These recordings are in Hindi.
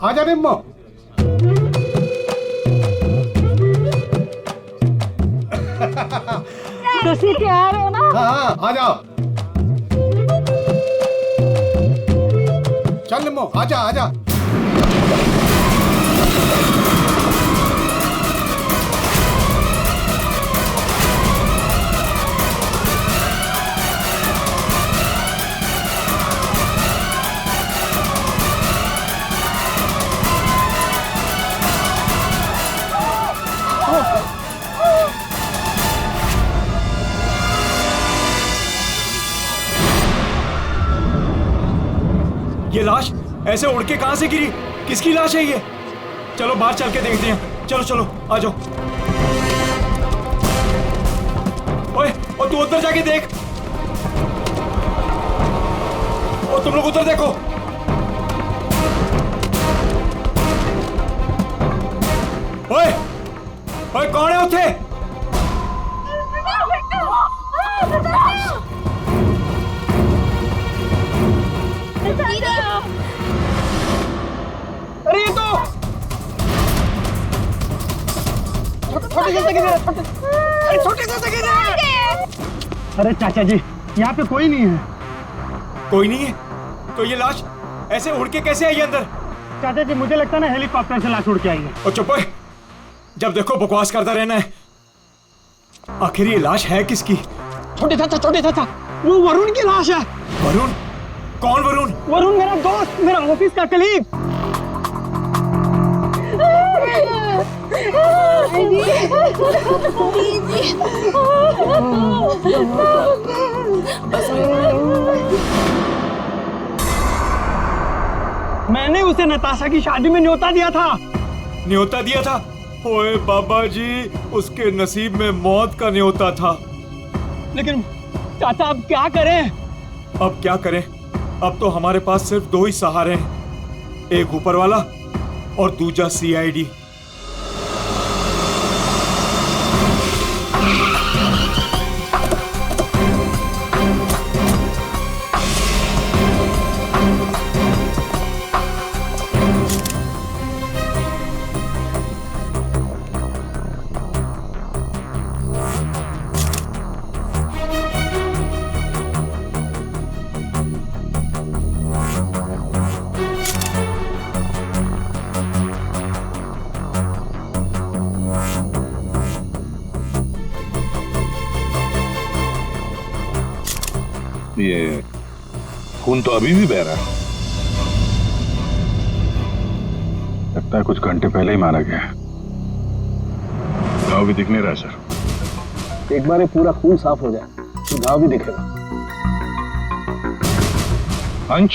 आजा निम्मो। तो सीधे आ रहे हो ना? हाँ आ जाओ। चल निम्मो आजा आजा। ये लाश ऐसे उड़ के कहां से गिरी? किसकी लाश है ये? चलो बाहर चल के देखते हैं। चलो चलो आ जाओ। ओए और तू उधर जाके देख। और तुम लोग उधर देखो। ओए ओए कौन है उठे? अरे ये तो छोटे जैसे किधर है? छोटे जैसे किधर है? अरे चाचा जी यहाँ पे कोई नहीं है। कोई नहीं है? तो ये लाश ऐसे उड़ के कैसे आई अंदर? चाचा जी मुझे लगता है ना हेलीकॉप्टर से लाश उड़ के आई है। और चुप है, जब देखो बकवास करता रहना है। आखिर ये लाश है किसकी? छोटे चाचा वो वरुण की लाश है। वरुण? कौन वरुण? वरुण मेरा दोस्त, मेरा ऑफिस का कलीग। मैंने उसे नताशा की शादी में न्योता दिया था। न्योता दिया था? ओए बाबा जी, उसके नसीब में मौत का न्योता था। लेकिन चाचा अब क्या करें? अब क्या करें? अब तो हमारे पास सिर्फ दो ही सहारे हैं, एक ऊपर वाला और दूसरा सीआईडी। ये खून तो अभी भी बह रहा है। लगता है कुछ घंटे पहले ही मारा गया। घाव भी दिख नहीं रहा सर। एक बार ये पूरा खून साफ हो जाए तो घाव भी दिखेगा। अंश?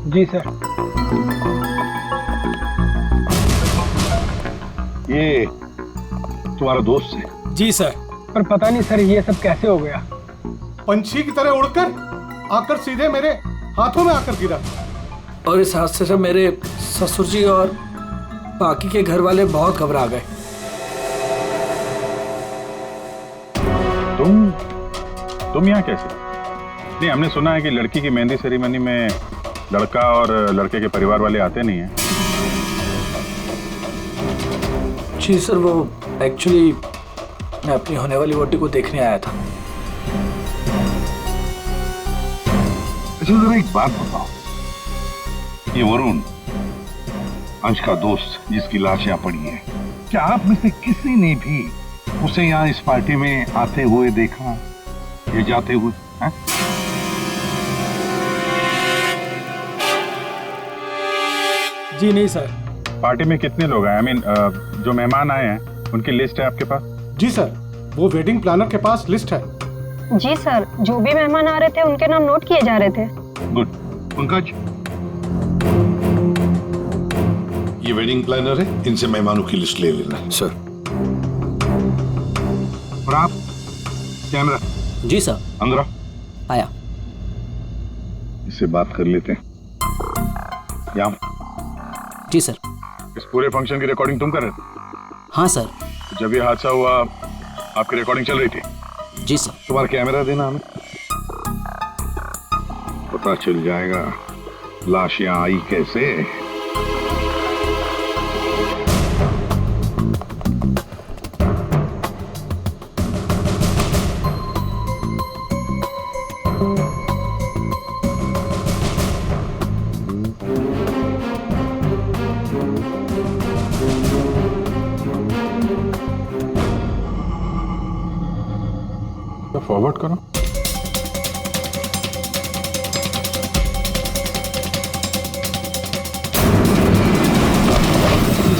जी सर। ये तुम्हारा दोस्त है? जी सर। पर पता नहीं सर ये सब कैसे हो गया। पंछी की तरह उड़कर आकर सीधे मेरे हाथों में आकर गिरा। और इस हादसे से मेरे ससुर जी और बाकी के घर वाले बहुत घबरा गए। तुम यहाँ कैसे? नहीं, हमने सुना है कि लड़की की मेहंदी सेरेमनी में लड़का और लड़के के परिवार वाले आते नहीं हैं। जी सर, वो एक्चुअली मैं अपनी होने वाली वोटी को देखने आया था। अच्छा जरा एक बात बताओ, ये वरुण अंश का दोस्त जिसकी लाश यहाँ पड़ी है, क्या आप में से किसी ने भी उसे यहाँ इस पार्टी में आते हुए देखा या जाते हुए? है? जी नहीं सर। पार्टी में कितने लोग आए? जो मेहमान आए हैं उनकी लिस्ट है आपके पास? जी सर, वो वेडिंग प्लानर के पास लिस्ट है। जी सर, जो भी मेहमान आ रहे थे उनके नाम नोट किए जा रहे थे। गुड। पंकज, ये वेडिंग प्लानर है, इनसे मेहमानों की लिस्ट ले लेना। सर। और आप कैमरा? जी सर। अंदर आओ। आया। इससे बात कर लेते हैं। यहाँ जी सर। इस पूरे फंक्शन की रिकॉर्डिंग तुम कर रहे थे? हाँ सर। जब ये हादसा हुआ आपकी रिकॉर्डिंग चल रही थी? जी सर। तुम्हारा कैमरा देना हमें। पता चल जाएगा लाश यहाँ आई कैसे। फॉरवर्ड करो।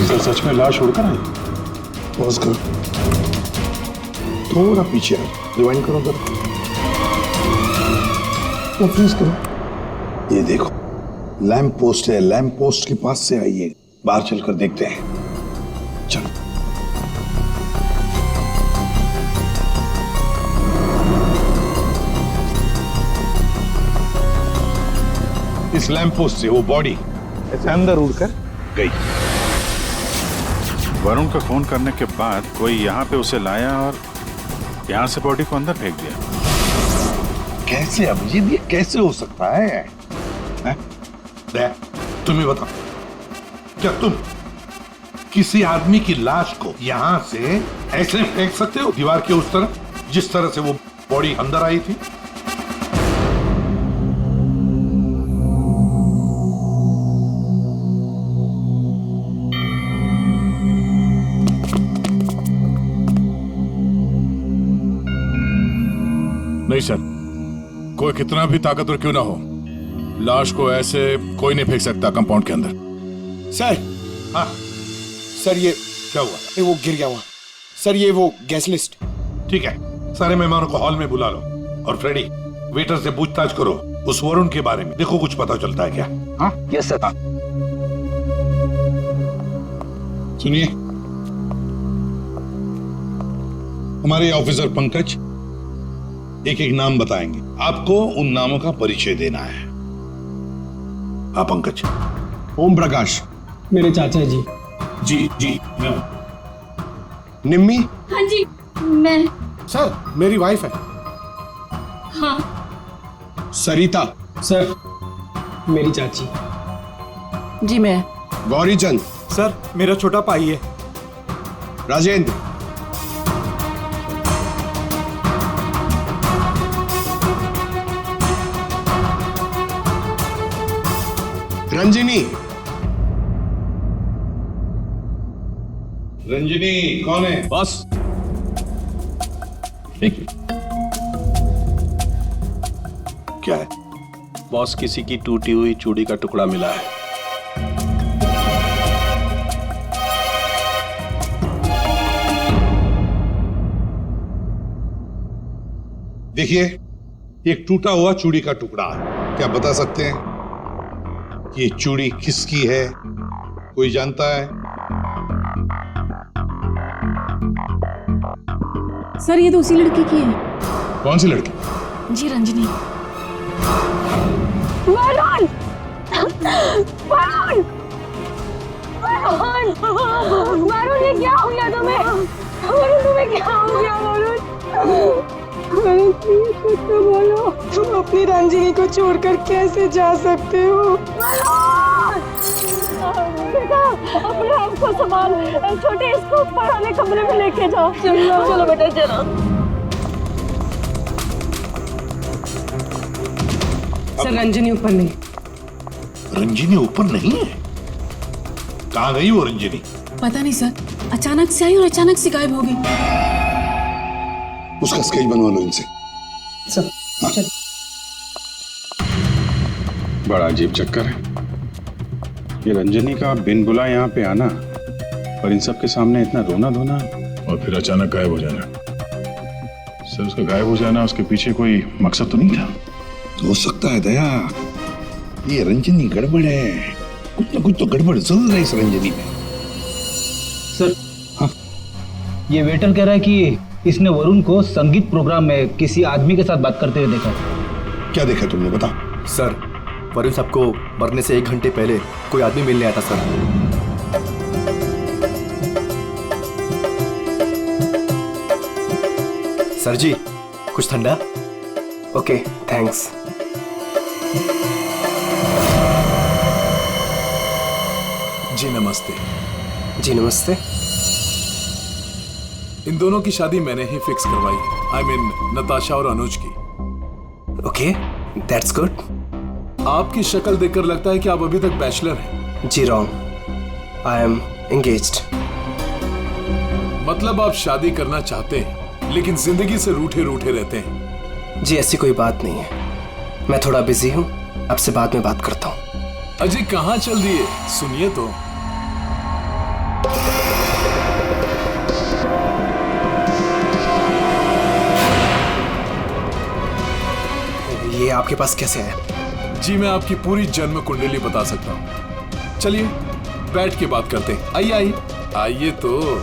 सर सच में लाश उड़कर आई? पॉज करो, थोड़ा पीछे आओ, रिवाइंड करो जरा, तो प्लीज करो। ये देखो लैंप पोस्ट है, लैंप पोस्ट के पास से आई है, बाहर चलकर देखते हैं। चलो। इस लैंप पोस्ट से वो बॉडी ऐसे अंदर उड़कर गई। वरुण को फोन करने के बाद कोई यहाँ पे उसे लाया और यहाँ से बॉडी को अंदर फेंक दिया। कैसे अभिजीत, ये कैसे हो सकता है? तुम ही बताओ, क्या तुम किसी आदमी की लाश को यहां से ऐसे फेंक सकते हो दीवार के उस तरफ, जिस तरह से वो बॉडी अंदर आई थी? नहीं सर, कोई कितना भी ताकतवर क्यों ना हो, लाश को ऐसे कोई नहीं फेंक सकता कंपाउंड के अंदर। सर। हाँ सर ये क्या हुआ? वो गिर गया वहां। सर ये वो गैस लिस्ट। ठीक है, सारे मेहमानों को हॉल में बुला लो और फ्रेडी वेटर से पूछताछ करो उस वरुण के बारे में, देखो कुछ पता चलता है क्या। हाँ यस सर। सुनिए, हमारे ऑफिसर पंकज एक एक नाम बताएंगे, आपको उन नामों का परिचय देना है। हाँ पंकज। ओम प्रकाश मेरे चाचा जी। जी जी। निम्मी। हाँ जी मैं। सर मेरी वाइफ है। हाँ। सरिता। सर मेरी चाची। जी मैं। गौरी चंद। सर मेरा छोटा भाई है। राजेंद्र। रंजिनी। रंजिनी कौन है? बस क्या है? बॉस किसी की टूटी हुई चूड़ी का टुकड़ा मिला है। देखिए, एक टूटा हुआ चूड़ी का टुकड़ा है। क्या बता सकते हैं ये चूड़ी किसकी है? कोई जानता है? सर ये तो उसी लड़की की है। कौन सी लड़की? जी रंजनी। वरुण! वरुण! वरुण! वरुण ये क्या हो गया तुम्हें? वरुण तुम्हें क्या हो गया वरुण? वरुण प्लीज कुछ तो बोलो। तुम अपनी रंजिनी को छोड़कर कैसे जा सकते हो? वरुण! बेटा अपने आप को संभाल, छोटे इसको ऊपर वाले कमरे में लेके जाओ। चलो बेटा चलो। सर रंजनी ऊपर नहीं। रंजिनी ऊपर नहीं है? कहाँ गई वो रंजिनी? पता नहीं सर, अचानक से आई और अचानक से गायब हो गई। उसका स्केच बनवा लो इनसे। सर चल। बड़ा अजीब चक्कर है ये रंजनी का, बिन बुलाए यहाँ पे आना और इन सब के सामने इतना रोना धोना और फिर अचानक गायब हो जाना। सर उसका गायब हो जाना, उसके पीछे कोई मकसद तो नहीं था? हो सकता है दया, ये रंजनी गड़बड़ है, कुछ ना कुछ तो गड़बड़ जरूर है इस रंजनी में। सर हाँ, ये वेटर कह रहा है कि इसने वरुण को संगीत प्रोग्राम में किसी आदमी के साथ बात करते हुए देखा। क्या देखा तुमने, बता। सर वरुण साहब को मरने से 1 घंटे पहले कोई आदमी मिलने आया था सर। सर जी कुछ ठंडा? Okay thanks. जी नमस्ते। जी नमस्ते। इन दोनों की शादी मैंने ही फिक्स करवाई है। आई मीन नताशा और अनुज की। Okay, that's good. आपकी शक्ल देखकर लगता है कि आप अभी तक बैचलर हैं। जी रॉन्ग, आई एम एंगेज्ड। मतलब आप शादी करना चाहते हैं लेकिन जिंदगी से रूठे रूठे रहते हैं। जी ऐसी कोई बात नहीं है, मैं थोड़ा बिजी हूँ, आपसे बाद में बात करता हूँ। अजय कहाँ चल दिए, सुनिए तो। ये आपके पास कैसे आया? जी मैं आपकी पूरी जन्म कुंडली बता सकता हूँ। चलिए बैठ के बात करते हैं। आइए आइए आइए तो।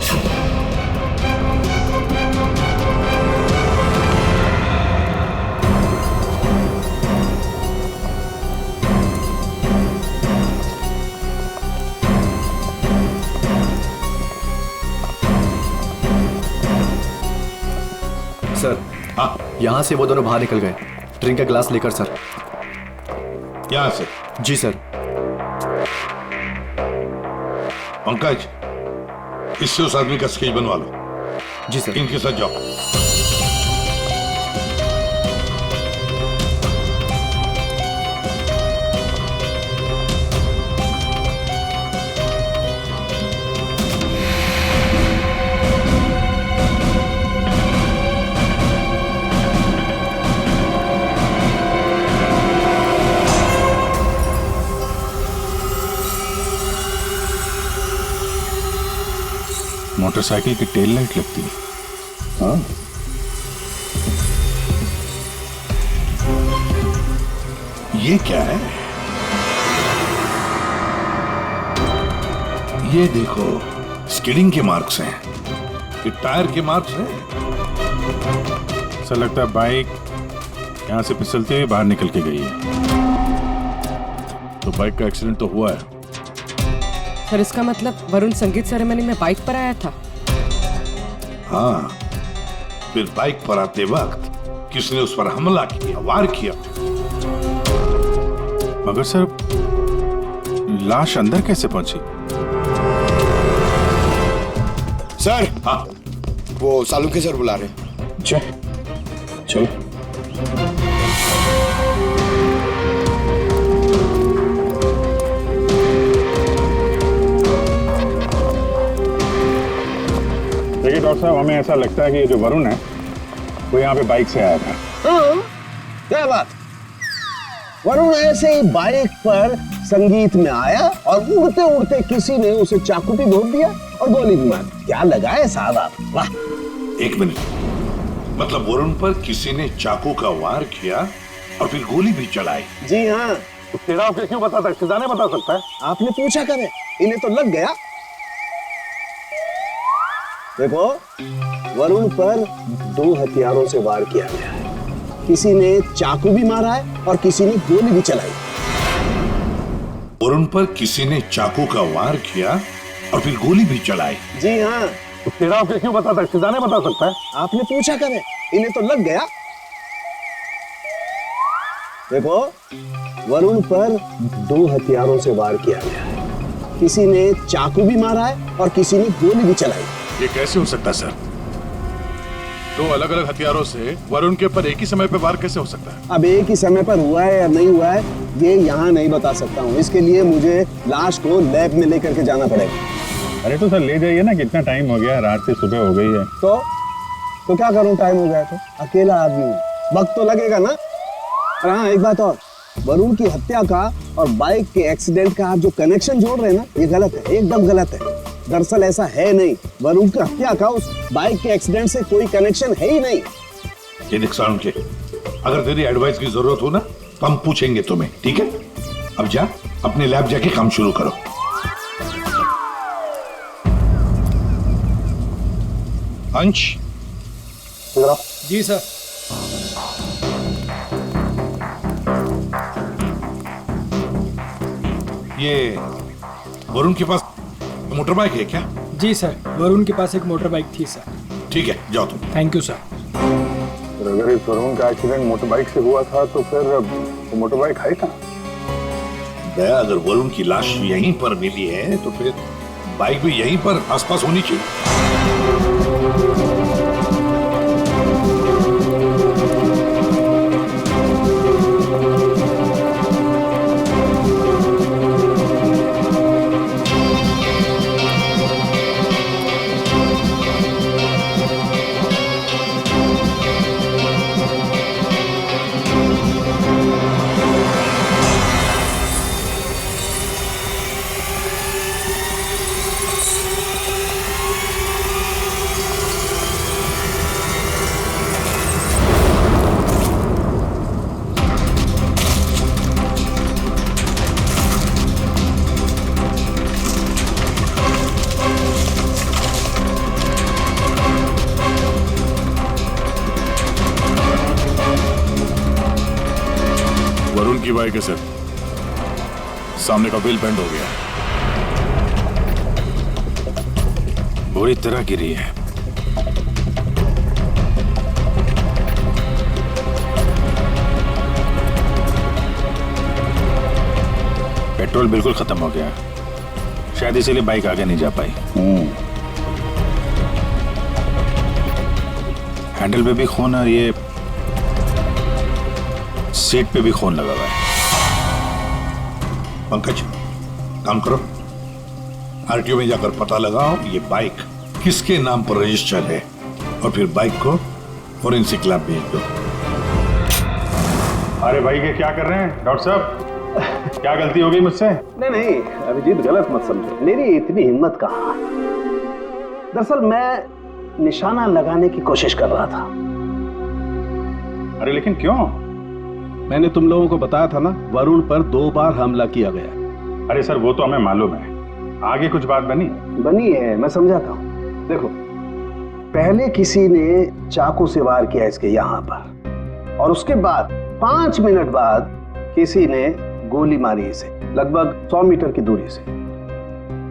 सर हाँ, यहाँ से वो दोनों बाहर निकल गए। ड्रिंक का ग्लास लेकर सर। यहाँ से? जी सर। पंकज, इससे उस आदमी का स्केच बनवा लो। जी सर। इनके साथ जाओ। मोटरसाइकिल की टेल लाइट लगती है। हाँ, ये क्या है? ये देखो, स्किडिंग के मार्क्स हैं। ये टायर के मार्क्स हैं। ऐसा लगता है बाइक यहाँ से फिसलते हुए बाहर निकल के गई है। तो बाइक का एक्सीडेंट तो हुआ है। सर इसका मतलब वरुण संगीत सेरेमनी में बाइक पर आया था। हाँ, फिर बाइक पर आते वक्त किसने उस पर हमला किया, वार किया। मगर सर लाश अंदर कैसे पहुंची? सर हाँ, वो सालुंखे सर बुला रहे हैं। चलो। देखिए डॉक्टर साहब, हमें ऐसा लगता है कि ये जो वरुण है वो यहाँ पे बाइक से आया था। हाँ, क्या बात। वरुण ऐसे ही बाइक पर संगीत में आया और उड़ते उड़ते किसी ने उसे चाकू भी भोंक दिया और गोली भी मार दी। क्या लगा है साहब आप? वाह। एक मिनट, मतलब वरुण पर किसी ने चाकू का वार किया और फिर गोली भी चलाई? जी हाँ। तेरा आपके क्यों बताता है? खजाने बता सकता है। आपने पूछा करे, इन्हें तो लग गया। देखो, वरुण पर 2 हथियारों से वार किया गया है। किसी ने चाकू भी मारा है और किसी ने गोली भी चलाई। वरुण पर किसी ने चाकू का वार किया और फिर गोली भी चलाई? जी हाँ। तेरा आपके क्यों बताता है? खजाने बता सकता है। आपने पूछा करे, इन्हें तो लग गया। देखो, वरुण पर 2 हथियारों से वार किया गया है। किसी ने चाकू भी मारा है और किसी ने गोली भी चलाई। ये कैसे हो सकता है सर? 2 अलग अलग हथियारों से वरुण के ऊपर एक ही समय पे वार कैसे हो सकता है? अब एक ही समय पर हुआ है या नहीं हुआ है ये यहाँ नहीं बता सकता हूँ। इसके लिए मुझे लाश को लैब में लेकर के जाना पड़ेगा। अरे तो सर ले जाइए ना, कितना टाइम हो गया, रात से सुबह हो गई है। तो क्या करूँ, टाइम हो गया तो? अकेला आदमी हूँ, वक्त तो लगेगा ना। और हाँ, एक बात और, वरुण की हत्या का और बाइक के एक्सीडेंट का आप जो कनेक्शन जोड़ रहे हैं ना, ये गलत है, एकदम गलत है। दरअसल ऐसा है नहीं। वरुण की हत्या का उस बाइक के एक्सीडेंट से कोई कनेक्शन है ही नहीं। ये देख सालुंखे, अगर तेरी एडवाइस की जरूरत हो ना तो हम पूछेंगे तुम्हें, ठीक है? अब जा, अपने लैब जाके काम शुरू करो। अंश, जी सर। ये वरुण के पास मोटर बाइक है क्या? जी सर, वरुण के पास एक मोटर बाइक थी सर। ठीक है, जाओ तुम। Thank you sir. अगर इस वरुण का एक्सीडेंट मोटर बाइक से हुआ था तो फिर वो मोटर बाइक है कहाँ? दया, अगर वरुण की लाश यहीं पर मिली है तो फिर बाइक भी यहीं पर आसपास होनी चाहिए। वरुण की बाइक है सर, सामने का व्हील बेंड हो गया, बुरी तरह गिरी है। पेट्रोल बिल्कुल खत्म हो गया, शायद इसीलिए बाइक आगे नहीं जा पाई। हैंडल पे भी खून और ये सीट पे भी खून लगा हुआ है। पंकज, काम करो, आरटीओ में जाकर पता लगाओ ये बाइक किसके नाम पर रजिस्टर है और फिर बाइक को फोरेंसिक लैब भेज दो। अरे भाई ये क्या कर रहे हैं डॉक्टर साहब? क्या गलती हो गई मुझसे? नहीं अभिजीत, गलत मत समझो, मेरी इतनी हिम्मत कहाँ। दरअसल मैं निशाना लगाने की कोशिश कर रहा था। अरे लेकिन क्यों? मैंने तुम लोगों को बताया था ना, वरुण पर 2 बार हमला किया गया। अरे सर वो तो हमें मालूम है, आगे कुछ बात बनी है, मैं समझाता हूँ। देखो, पहले किसी ने चाकू से वार किया इसके यहाँ पर, और उसके बाद 5 मिनट बाद किसी ने गोली मारी इसे लगभग 100 मीटर की दूरी से।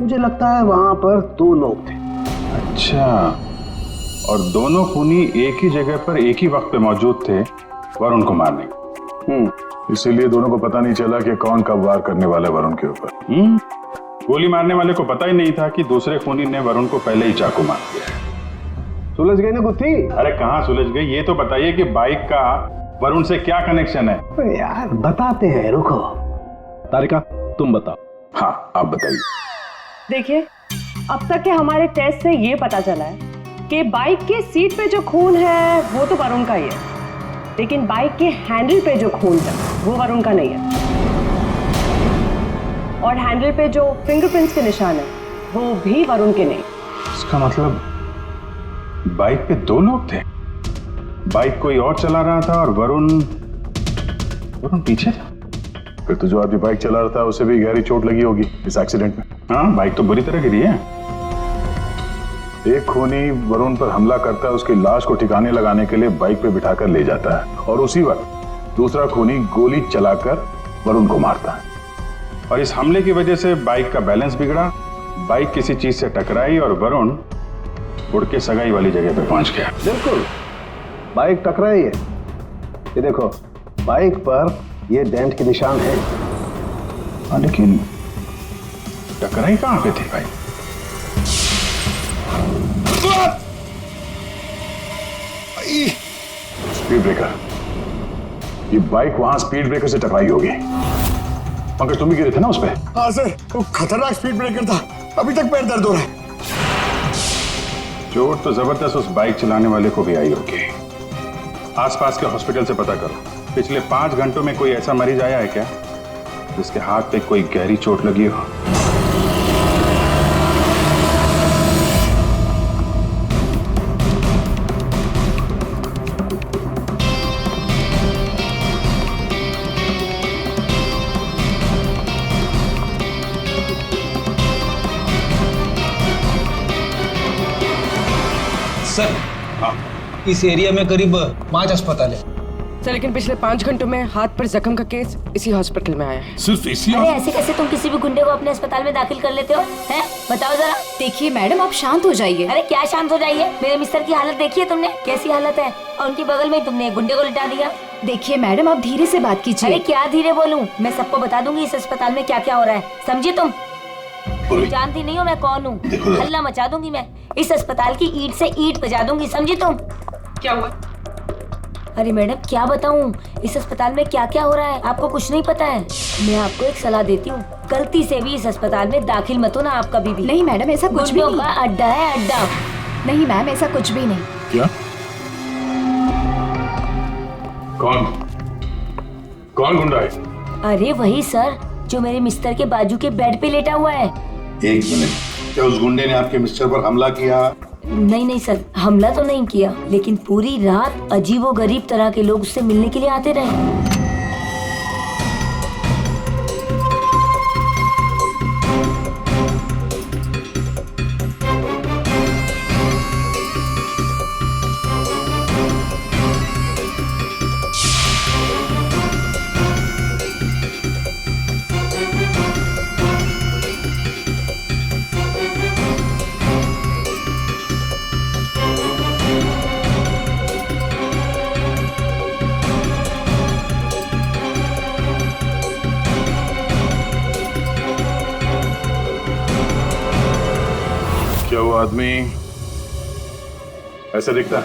मुझे लगता है वहां पर 2 लोग थे। अच्छा, और दोनों खूनी एक ही जगह पर एक ही वक्त पे मौजूद थे वरुण को मारने। इसीलिए दोनों को पता नहीं चला कि कौन कब वार करने वाला है वरुण के ऊपर। गोली मारने वाले को पता ही नहीं था कि दूसरे खूनी ने वरुण को पहले ही चाकू मार दिया। सुलझ गई ना गुत्थी? अरे कहाँ सुलझ गई, ये तो बताइए कि बाइक का वरुण से क्या कनेक्शन है? यार बताते हैं, रुको। तारिका तुम बताओ। हाँ आप बताइए। देखिए, अब तक के हमारे टेस्ट से ये पता चला है कि बाइक के सीट पे जो खून है वो तो वरुण का ही है, लेकिन बाइक के हैंडल पे जो खून है वो वरुण का नहीं है। और हैंडल पे जो फिंगरप्रिंट्स के निशान है वो भी वरुण के नहीं। इसका मतलब बाइक पे 2 लोग थे, बाइक कोई और चला रहा था और वरुण पीछे था। फिर तो जो आदमी बाइक चला रहा था उसे भी गहरी चोट लगी होगी इस एक्सीडेंट में। हाँ, बाइक तो बुरी तरह गिरी है। एक खूनी वरुण पर हमला करता है, उसकी लाश को ठिकाने लगाने के लिए बाइक पे बिठाकर ले जाता है, और उसी वक्त दूसरा खूनी गोली चलाकर वरुण को मारता है। और इस हमले की वजह से बाइक का बैलेंस बिगड़ा, बाइक किसी चीज से टकराई और वरुण उड़ के सगाई वाली जगह पे पहुंच गया। बिल्कुल, बाइक टकराई है। ये देखो, बाइक पर ये डेंट के निशान है। लेकिन टकराई कहां पे थी भाई? स्पीड ब्रेकर, ये बाइक वहां स्पीड ब्रेकर से टकराई होगी। पंकज तुम भी गिरे थे ना उस पे? हाँ सर, वो खतरनाक स्पीड ब्रेकर था, अभी तक पैर दर्द हो रहा है। चोट तो जबरदस्त उस बाइक चलाने वाले को भी आई होगी। आसपास के हॉस्पिटल से पता करो, पिछले 5 घंटों में कोई ऐसा मरीज आया है क्या जिसके हाथ पे कोई गहरी चोट लगी हो? सर, इस एरिया में करीब 5 अस्पताल है सर, लेकिन पिछले 5 घंटों में हाथ पर जख्म का केस इसी हॉस्पिटल में आया है। सिर्फ इसी? अरे ऐसे कैसे तुम किसी भी गुंडे को अपने अस्पताल में दाखिल कर लेते हो? हैं? बताओ जरा। देखिए मैडम, आप शांत हो जाइए। अरे क्या शांत हो जाइए? मेरे मिस्टर की हालत देखिए तुमने, कैसी हालत है, और उनकी बगल में तुमने एक गुंडे को लिटा दिया। देखिए मैडम, आप धीरे से बात कीजिए। अरे क्या धीरे बोलूं? मैं सबको बता दूंगी इस अस्पताल में क्या क्या हो रहा है, समझी तुम? जानती नहीं हो मैं कौन हूँ? हल्ला मचा दूंगी मैं, इस अस्पताल की ईंट से ईंट बजा दूंगी, समझी तुम? क्या हुआ? अरे मैडम क्या बताऊं, इस अस्पताल में क्या क्या हो रहा है आपको कुछ नहीं पता है। मैं आपको एक सलाह देती हूँ, गलती से भी इस अस्पताल में दाखिल मत हो ना आप कभी भी। नहीं मैडम, ऐसा कुछ भी नहीं। का अड्डा है, अड्डा। नहीं मैम, ऐसा कुछ भी नहीं। क्या? कौन गुंडा है? अरे वही सर, जो मेरे मिस्टर के बाजू के बेड पे लेटा हुआ है। एक मिनट, क्या उस गुंडे ने आपके मिस्टर पर हमला किया? नहीं सर, हमला तो नहीं किया, लेकिन पूरी रात अजीबोगरीब तरह के लोग उससे मिलने के लिए आते रहे। क्या वो आदमी ऐसा दिखता है?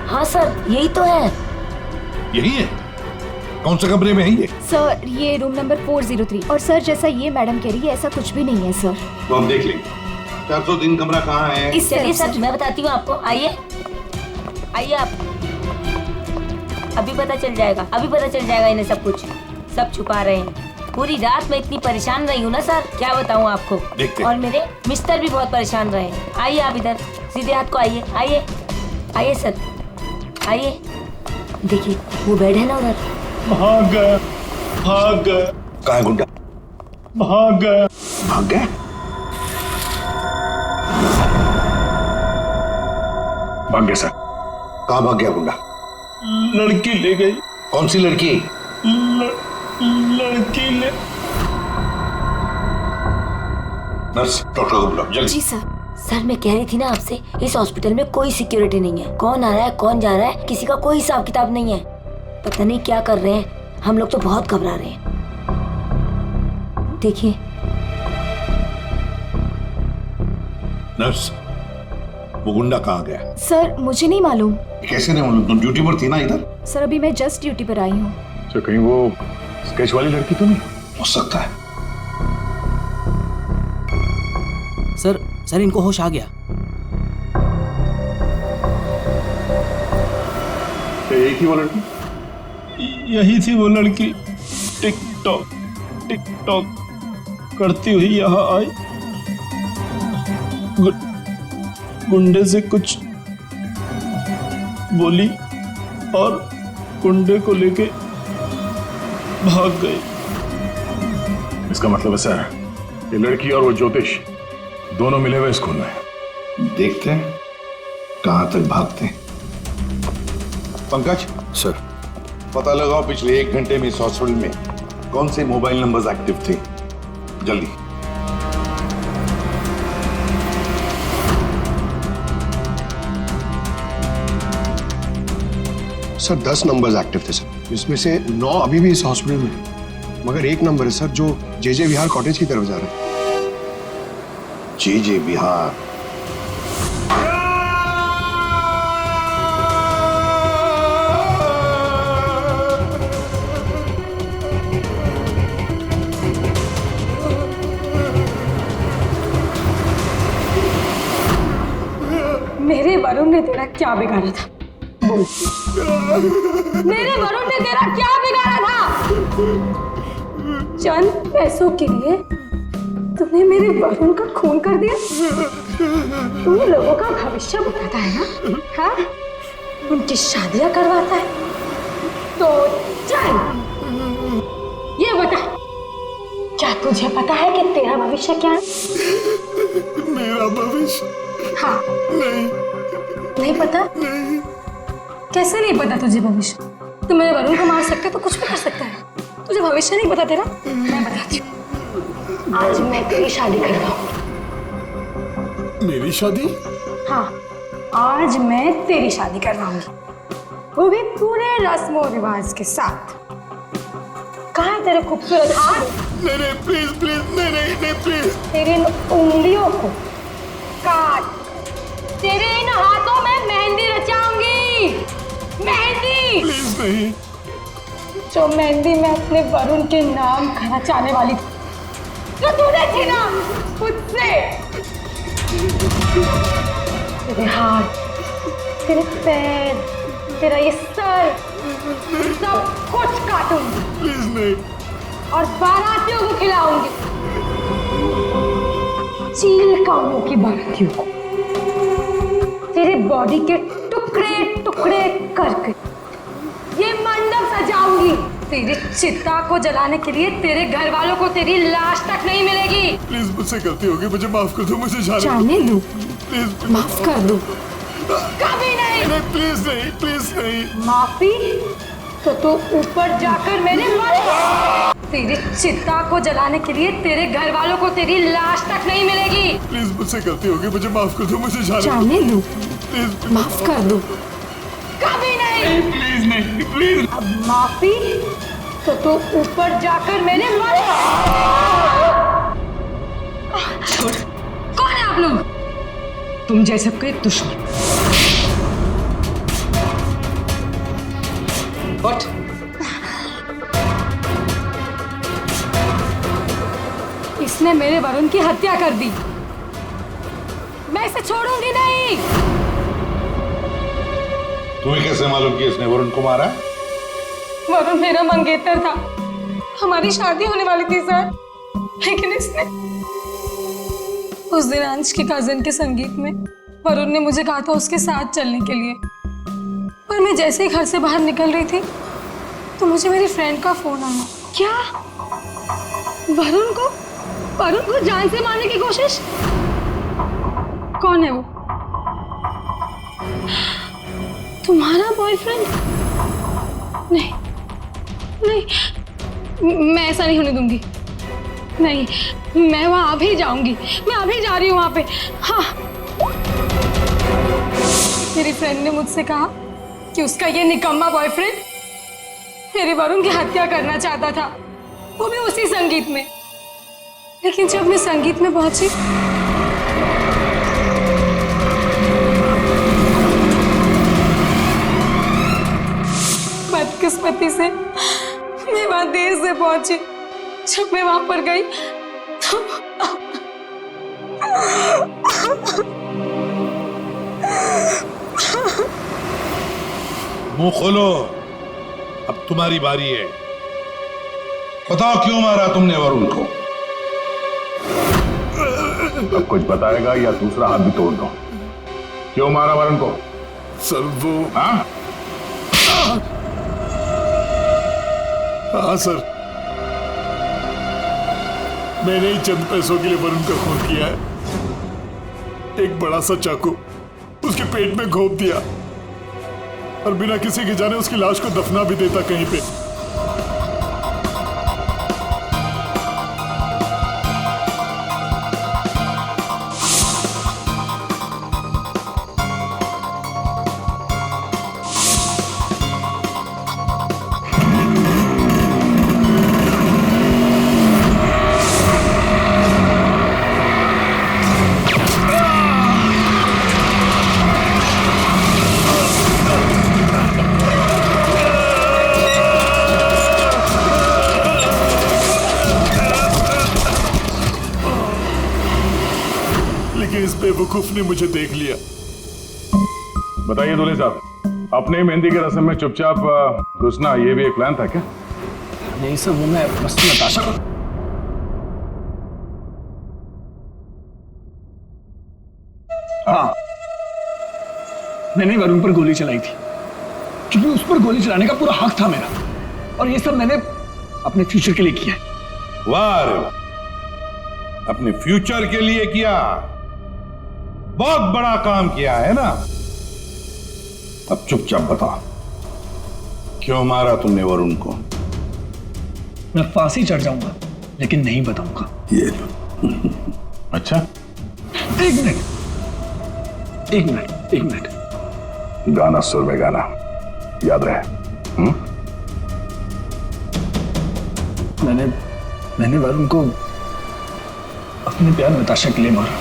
हाँ सर, यही तो है। यही है? कौन से कमरे में है ये? सर ये रूम नंबर 403। और सर जैसा ये मैडम कह रही है ऐसा कुछ भी नहीं है सर। तो हम देख लेंगे। 403 कमरा कहाँ है? इस चलिए सर, मैं बताती हूँ आपको, आइए आइए आप। अभी पता चल जाएगा, अभी पता चल जाएगा इन्हें सब कुछ, सब छुपा रहे हैं। पूरी रात मैं इतनी परेशान रही हूँ ना सर, क्या बताऊँ आपको। और मेरे मिस्टर भी बहुत परेशान रहे। आइए आप इधर, सीधे हाथ को आइए, आइए आइए सर, आइए। देखिए वो बेड है ना उधर। भाग गया, भाग गया। कहाँ है गुंडा? भाग गया। भाग गया? भाग गया सर। कहाँ भाग गया गुंडा? लड़की ले गई। कौन सी लड़की? लड़की ले। नर्स, डॉक्टर को बुलाओ जल्दी। जी सर। सर मैं कह रही थी ना आपसे, इस हॉस्पिटल में कोई सिक्योरिटी नहीं है, कौन आ रहा है कौन जा रहा है किसी का कोई हिसाब किताब नहीं है। पता नहीं क्या कर रहे हैं, हम लोग तो बहुत घबरा रहे हैं। देखिए। नर्स, वो गुंडा कहाँ गया? सर मुझे नहीं मालूम। कैसे नहीं मालूम? तुम ड्यूटी पर थी ना इधर? सर अभी मैं जस्ट ड्यूटी पर आई हूँ। तो कहीं वो स्केच वाली लड़की तो नहीं? हो सकता है। सर इनको होश आ गया। क्या यही थी वो लड़की? यही थी वो लड़की। टिकटॉक करती हुई यहाँ आई, गुंडे से कुछ बोली और गुंडे को लेके भाग गई। इसका मतलब है सर, ये लड़की और वो ज्योतिष दोनों मिले हुए स्कूल में। देखते हैं कहां तक भागते हैं। पंकज सर, पता लगाओ पिछले 1 घंटे में इस हॉस्पिटल में कौन से मोबाइल नंबर्स एक्टिव थे, जल्दी। सर 10 नंबर्स एक्टिव थे सर, जिसमें से 9 अभी भी इस हॉस्पिटल में, मगर एक नंबर है सर जो जे विहार कॉटेज की तरफ जा रहा है। जे विहार? मेरे वरुण ने तेरा क्या बिगाड़ा था? बोल। मेरे वरुण ने तेरा क्या बिगाड़ा था? चंद पैसों के लिए तुमने मेरे वरुण का खून कर दिया। तुम लोगों का भविष्य बताता है ना, हाँ? उनकी शादियां करवाता है। तो चल ये बता, क्या तुझे पता है कि तेरा भविष्य क्या है? मेरा भविष्य? हाँ। नहीं पता? नहीं। कैसे नहीं पता तुझे भविष्य? तू मेरे वरुण को मार सकता है तो कुछ भी कर सकता है। तुझे भविष्य नहीं पता तेरा? मैं बताती हूँ। आज मैं तेरी शादी करवाऊंगी। मेरी शादी? हाँ, आज मैं तेरी शादी करवाऊंगी। वो भी पूरे रस्मों रिवाज के साथ। कहाँ है तेरे खूबसूरत हाथ? नहीं प्लीज प्लीज, नहीं प्लीज। तेरी इन उंगलियों को काट, तेरे इन हाथों में मेहंदी रचाऊंगी। मेहंदी प्लीज नहीं। जो मेहंदी मैं अपने वरुण के नाम रचाने वाली थी, जो तूने छीना मुझसे। तेरे हाथ, तेरे पैर, तेरा ये सर, सब कुछ काटूंगी। प्लीज नहीं। और बारातियों को खिलाऊंगी, चील कामों की बारातियों को। तेरे बॉडी के टुकड़े टुकड़े करके ये मंडप सजाऊंगी। तेरी चिता को जलाने के लिए तेरे घर वालों को तेरी लाश तक नहीं मिलेगी। प्लीज मुझसे गलती होगी, मुझे माफ कर दो, मुझे जाने दो। प्लीज माफ कर दो। कभी नहीं। प्लीज नहीं, प्लीज नहीं। माफी तो तू ऊपर जाकर मेरे मर। तेरी चिता को जलाने के लिए तेरे घर वालों को तेरी लाश तक नहीं मिलेगी। प्लीज मुझसे गलती होगी, मुझे माफ कर दो, मुझे जाने दो। प्लीज माफ कर दो। कभी नहीं। प्लीज नहीं, प्लीज। अब माफी तो तू ऊपर जाकर मेरे मर। कौन है आप लोग? तुम जैसे कोई दुश्मन। What? इसने मेरे वरुण की हत्या कर दी। मैं इसे छोड़ूंगी नहीं। तुम्हें कैसे मालूम कि इसने वरुण को मारा? वरुण मेरा मंगेतर था, हमारी शादी होने वाली थी सर, लेकिन इसने उस दिन अंश के कजन के संगीत में वरुण ने मुझे कहा था उसके साथ चलने के लिए, पर मैं जैसे ही घर से बाहर निकल रही थी तो मुझे मेरी फ्रेंड का फोन आया। क्या वरुण को जान से मारने की कोशिश? कौन है वो? तुम्हारा बॉयफ्रेंड? नहीं, मैं ऐसा नहीं होने दूंगी। नहीं, मैं वहां अभी जाऊंगी, मैं अभी जा रही हूँ वहां पे। हाँ, मेरी फ्रेंड ने मुझसे कहा कि उसका ये निकम्मा बॉयफ्रेंड मेरे वरुण की हत्या करना चाहता था, वो भी उसी संगीत में। लेकिन जब मैं संगीत में पहुंची बदकिस्मती से मैं वहां देर से पहुंची। जब मैं वहां पर गई तो मुंह खोलो, अब तुम्हारी बारी है। बताओ क्यों मारा तुमने वरुण को? अब कुछ बताएगा या दूसरा हाथ भी तोड़ दो। क्यों मारा वरुण को? सर वो हाँ सर, मैंने ही चंद पैसों के लिए वरुण का खून किया है। एक बड़ा सा चाकू उसके पेट में घोंप दिया और बिना किसी के जाने उसकी लाश को दफना भी देता कहीं पे। इस बेवकूफ ने मुझे देख लिया। बताइए दूल्हे साहब, अपने मेहंदी के रस्म में चुपचाप घुसना ये भी एक प्लान था क्या? नहीं सर, वो मैं बस नताशा को। हाँ, मैंने वरुण पर गोली चलाई थी क्योंकि उस पर गोली चलाने का पूरा हक था मेरा, और ये सब मैंने अपने फ्यूचर के लिए किया है। वाह रे वाह, अपने फ्यूचर के लिए किया, बहुत बड़ा काम किया है ना। अब चुपचाप बताओ क्यों मारा तुमने वरुण को? मैं फांसी चढ़ जाऊंगा लेकिन नहीं बताऊंगा। ये अच्छा, एक मिनट। गाना सुर में गाना। याद रहे। मैंने वरुण को अपने प्यार नताशा के लिए मारा।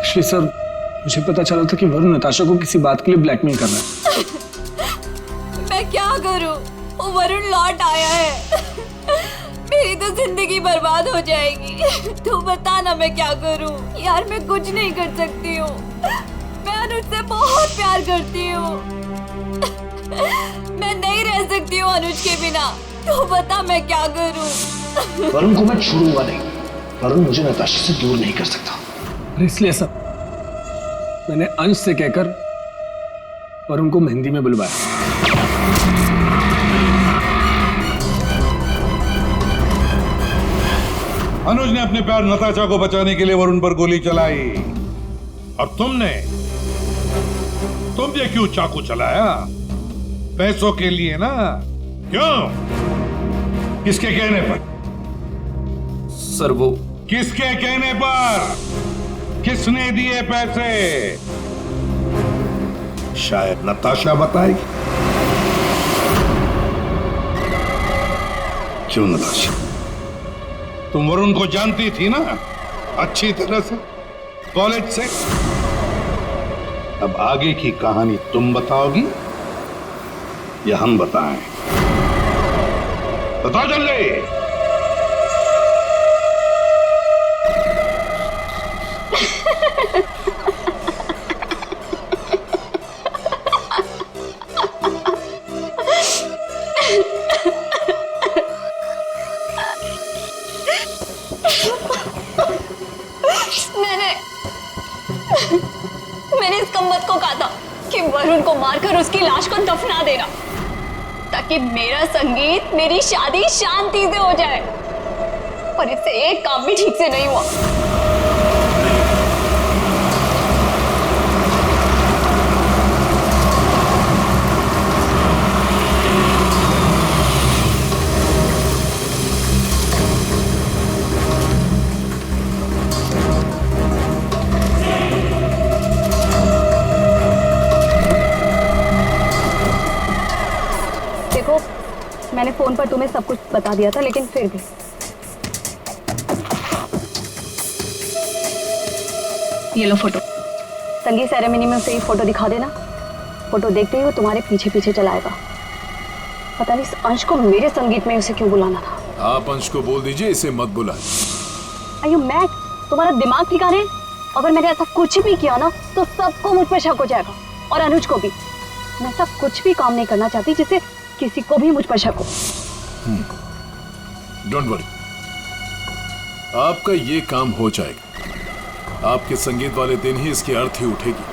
श्री सर, मुझे पता चला था कि वरुण नताशा को किसी बात के लिए ब्लैकमेल कर रहा है। मैं क्या करूं? वो वरुण लौट आया है। मेरी तो जिंदगी बर्बाद हो जाएगी। तू बता ना मैं क्या करूं? यार मैं कुछ नहीं कर सकती हूँ। मैं अनुज से बहुत प्यार करती हूँ। मैं नहीं रह सकती हूँ अनुज के बिना। तू बता मैं क्या करूं? वरुण को मैं छोड़ूंगा नहीं। वरुण मुझे नताशा से दूर नहीं कर सकता। इसलिए सब मैंने अंश से कहकर वरुण को मेहंदी में बुलवाया। अनुज ने अपने प्यार नताशा को बचाने के लिए वरुण पर गोली चलाई और तुम ये क्यों चाकू चलाया? पैसों के लिए ना? क्यों? किसके कहने पर? सर वो किसके कहने पर? किसने दिए पैसे? शायद नताशा बताएगी। क्यों नताशा? तुम वरुण को जानती थी ना अच्छी तरह से, कॉलेज से। अब आगे की कहानी तुम बताओगी या हम बताएं? बताओ जल्दी। मैंने इस कमबख्त को कहा था कि वरुण को मारकर उसकी लाश को दफना देना, ताकि मेरा संगीत, मेरी शादी शांति से हो जाए। पर इससे एक काम भी ठीक से नहीं हुआ। मैंने फोन पर तुम्हें सब कुछ बता दिया था, लेकिन फिर भी ये लो फोटो। संगीत सेरेमनी में उसे ये फोटो दिखा देना। फोटो देखते ही वो तुम्हारे पीछे पीछे चला आएगा। पता नहीं इस अंश को मेरे संगीत में उसे क्यों बुलाना था। आप अंश को बोल दीजिए इसे मत बुलाएं। अयो मैट, तुम्हारा दिमाग ठिकाने? अगर मैंने ऐसा कुछ भी किया ना तो सबको मुझ पर शक हो जाएगा, और अनुज को भी। मैं ऐसा कुछ भी काम नहीं करना चाहती जिससे किसी को भी मुझ पर शक हो। डोंट वरी, आपका ये काम हो जाएगा। आपके संगीत वाले दिन ही इसकी अर्थी उठेगी।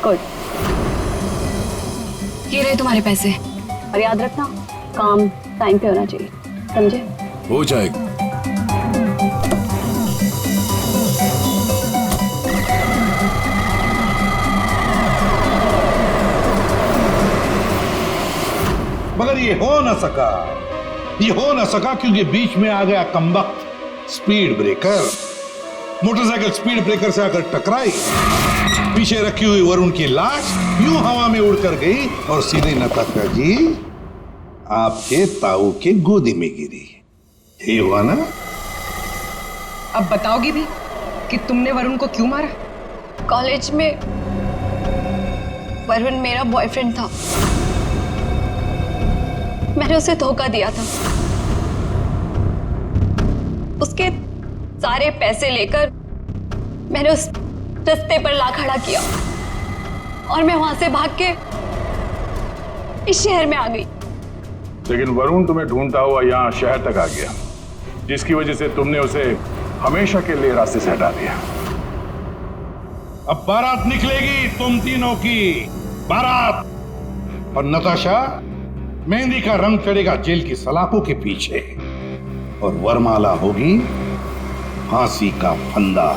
गुड। ये रहे तुम्हारे पैसे। और याद रखना, काम टाइम पे होना चाहिए, समझे? हो जाएगा। मगर ये हो ना सका क्योंकि बीच में आ गया कमबख्त speed breaker. Motorcycle speed breaker से आकर टकराई, पीछे रखी हुई वरुण की लाश यूं हवा में उड़कर गई और सीधे नताशा जी आपके ताऊ के गोदी में गिरी। यही हुआ ना? अब बताओगी भी कि तुमने वरुण को क्यों मारा? कॉलेज में वरुण मेरा बॉयफ्रेंड था। मैंने उसे धोखा दिया था। उसके सारे पैसे लेकर मैंने उस रास्ते पर ला खड़ा किया और मैं वहां से भाग के इस शहर में आ गई। लेकिन वरुण तुम्हें ढूंढता हुआ यहाँ शहर तक आ गया, जिसकी वजह से तुमने उसे हमेशा के लिए रास्ते से हटा दिया। अब बारात निकलेगी तुम तीनों की, बारात। और नताशा, मेहंदी का रंग चढ़ेगा जेल की सलाखों के पीछे और वरमाला होगी फांसी का फंदा।